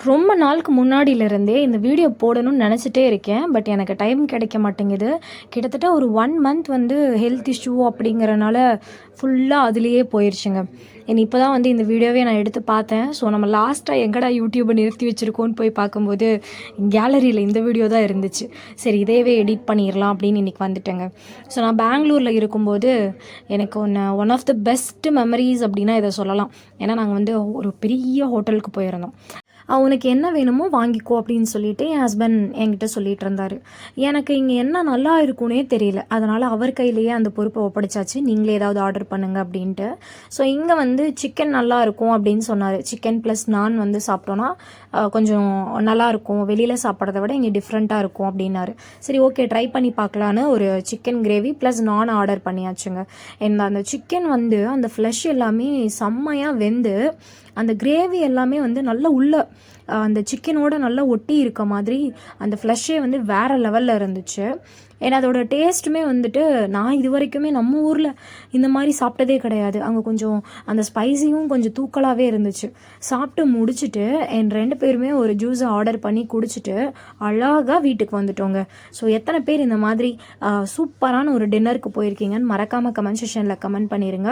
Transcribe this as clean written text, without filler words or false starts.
ரொம்ப நாளுக்கு முன்னாடியிலருந்தே இந்த வீடியோ போடணும்னு நினச்சிட்டே இருக்கேன். பட் எனக்கு டைம் கிடைக்க மாட்டேங்குது. கிட்டத்தட்ட ஒரு 1 மந்த் வந்து ஹெல்த் இஷ்யூ அப்படிங்கிறனால ஃபுல்லாக அதிலேயே போயிருச்சுங்க. இப்போ தான் வந்து இந்த வீடியோவே நான் எடுத்து பார்த்தேன். ஸோ நம்ம லாஸ்ட்டாக எங்கடா யூடியூப்பை நிறுத்தி வச்சுருக்கோன்னு போய் பார்க்கும்போது கேலரியில் இந்த வீடியோ தான் இருந்துச்சு. சரி இதையவே எடிட் பண்ணிடலாம் அப்படின்னு இன்றைக்கி வந்துட்டேங்க. ஸோ நான் பெங்களூரில் இருக்கும்போது எனக்கு one of the best memories அப்படின்னா இதை சொல்லலாம். ஏன்னா நாங்கள் வந்து ஒரு பெரிய ஹோட்டலுக்கு போயிருந்தோம். உனக்கு என்ன வேணுமோ வாங்கிக்கோ அப்படின்னு சொல்லிட்டு என் ஹஸ்பண்ட் என்கிட்ட சொல்லிட்டு இருந்தார். எனக்கு இங்கே என்ன நல்லா இருக்குன்னே தெரியல. அதனால் அவர் கையிலேயே அந்த பொறுப்பை ஒப்படைச்சாச்சு. நீங்களே ஏதாவது ஆர்டர் பண்ணுங்க அப்படின்ட்டு. ஸோ இங்கே வந்து சிக்கன் நல்லா இருக்கும் அப்படின்னு சொன்னார். சிக்கன் ப்ளஸ் நான் வந்து சாப்பிட்டோன்னா கொஞ்சம் நல்லாயிருக்கும், வெளியில் சாப்பிட்றத விட இங்கே டிஃப்ரெண்ட்டாக இருக்கும் அப்படின்னாரு. சரி ஓகே ட்ரை பண்ணி பார்க்கலான்னு ஒரு சிக்கன் கிரேவி ப்ளஸ் நான் ஆர்டர் பண்ணியாச்சுங்க. அந்த சிக்கன் வந்து அந்த ஃப்ளஷ் எல்லாமே செம்மையாக வெந்து அந்த கிரேவி எல்லாமே வந்து நல்லா உள்ள அந்த சிக்கனோட நல்லா ஒட்டி இருக்க மாதிரி அந்த ஃப்ளஷ்ஷே வந்து வேறு லெவலில் இருந்துச்சு. ஏன்னா அதோட டேஸ்ட்டுமே வந்துட்டு நான் இது வரைக்குமே நம்ம ஊரில் இந்த மாதிரி சாப்பிட்டதே கிடையாது. அங்கே கொஞ்சம் அந்த ஸ்பைசியும் கொஞ்சம் தூக்கலாகவே இருந்துச்சு. சாப்பிட்டு முடிச்சுட்டு என் 2 பேருமே ஒரு ஜூஸை ஆர்டர் பண்ணி குடிச்சிட்டு அழகாக வீட்டுக்கு வந்துட்டோங்க. ஸோ எத்தனை பேர் இந்த மாதிரி சூப்பரான ஒரு டின்னருக்கு போயிருக்கீங்கன்னு மறக்காமல் கமெண்ட் செக்ஷனில் கமெண்ட் பண்ணிடுங்க.